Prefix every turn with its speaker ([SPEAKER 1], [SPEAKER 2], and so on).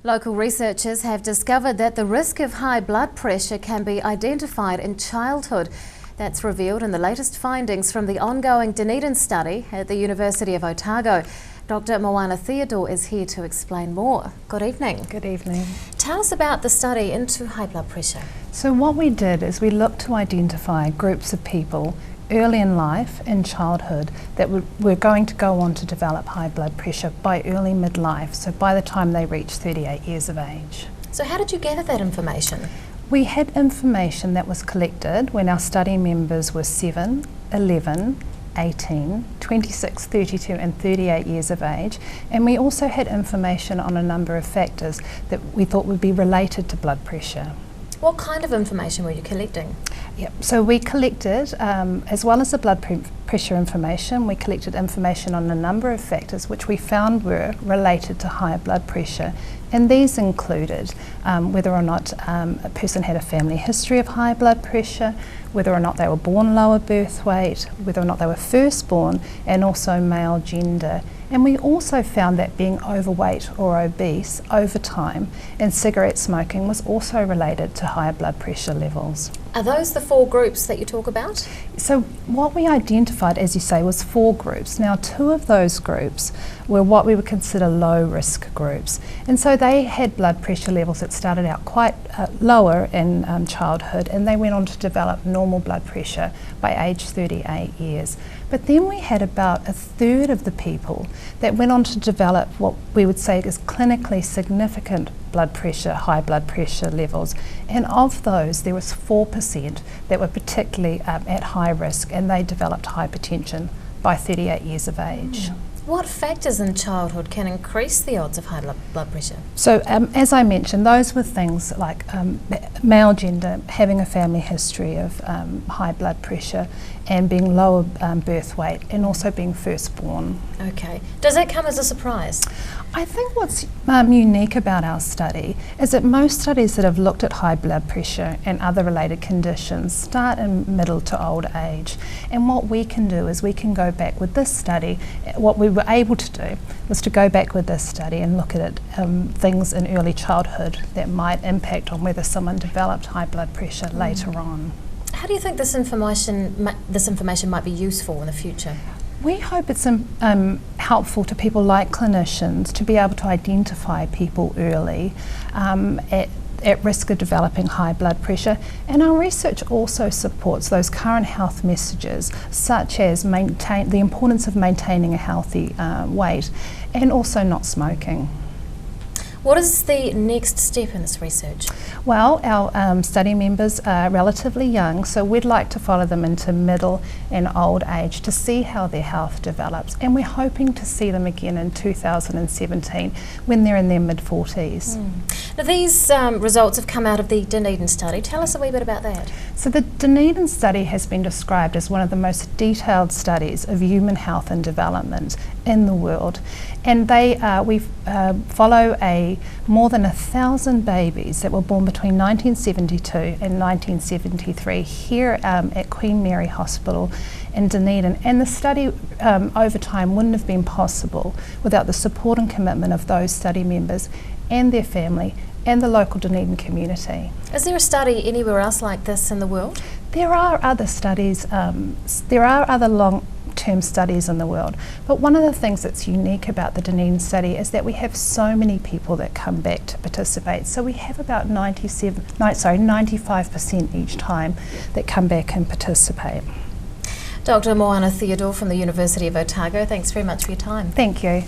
[SPEAKER 1] Local researchers have discovered that the risk of high blood pressure can be identified in childhood. That's revealed in the latest findings from the ongoing Dunedin Study at the University of Otago. Dr. Moana Theodore is here to explain more. Good evening.
[SPEAKER 2] Good evening.
[SPEAKER 1] Tell us about the study into high blood pressure.
[SPEAKER 2] So what we did is we looked to identify groups of people early in life, in childhood, that were going to go on to develop high blood pressure by early midlife, so by the time they reach 38 years of age.
[SPEAKER 1] So how did you gather that information?
[SPEAKER 2] We had information that was collected when our study members were 7, 11, 18, 26, 32 and 38 years of age, and we also had information on a number of factors that we thought would be related to blood pressure.
[SPEAKER 1] What kind of information were you collecting?
[SPEAKER 2] Yep. So we collected, as well as the blood pressure information, we collected information on a number of factors which we found were related to high blood pressure. And these included whether or not a person had a family history of high blood pressure, whether or not they were born lower birth weight, whether or not they were firstborn, and also male gender. And we also found that being overweight or obese over time and cigarette smoking was also related to higher blood pressure levels.
[SPEAKER 1] Are those the 4 groups that you talk about?
[SPEAKER 2] So what we identified, as you say, was 4 groups. Now 2 of those groups were what we would consider low risk groups. And so they had blood pressure levels that started out quite lower in childhood, and they went on to develop normal blood pressure by age 38 years. But then we had about a third of the people that went on to develop what we would say is clinically significant blood pressure, high blood pressure levels. And of those, there was 4% that were particularly at high risk, and they developed hypertension by 38 years of age.
[SPEAKER 1] What factors in childhood can increase the odds of high blood pressure?
[SPEAKER 2] So as I mentioned, those were things like male gender, having a family history of high blood pressure, and being lower birth weight, and also being firstborn.
[SPEAKER 1] Okay. Does that come as a surprise?
[SPEAKER 2] I think what's unique about our study is that most studies that have looked at high blood pressure and other related conditions start in middle to old age. And what we can do is we can go back with this study. What we were able to do was to go back with this study and look at things in early childhood that might impact on whether someone developed high blood pressure later on.
[SPEAKER 1] How do you think this information might be useful in the future?
[SPEAKER 2] We hope it's helpful to people like clinicians to be able to identify people early at risk of developing high blood pressure. And our research also supports those current health messages, such as the importance of maintaining a healthy weight and also not smoking.
[SPEAKER 1] What is the next step in this research?
[SPEAKER 2] Well, our study members are relatively young, so we'd like to follow them into middle and old age to see how their health develops, and we're hoping to see them again in 2017 when they're in their mid-40s.
[SPEAKER 1] Now these results have come out of the Dunedin Study. Tell us a wee bit about that.
[SPEAKER 2] So the Dunedin Study has been described as one of the most detailed studies of human health and development in the world, and we follow more than 1,000 babies that were born between 1972 and 1973 here at Queen Mary Hospital in Dunedin. And the study over time wouldn't have been possible without the support and commitment of those study members and their family and the local Dunedin community.
[SPEAKER 1] Is there a study anywhere else like this in the world?
[SPEAKER 2] There are other studies, there are other long-term studies in the world, but one of the things that's unique about the Dunedin Study is that we have so many people that come back to participate. So we have about 95% each time that come back and participate.
[SPEAKER 1] Dr. Moana Theodore from the University of Otago, thanks very much for your time.
[SPEAKER 2] Thank you.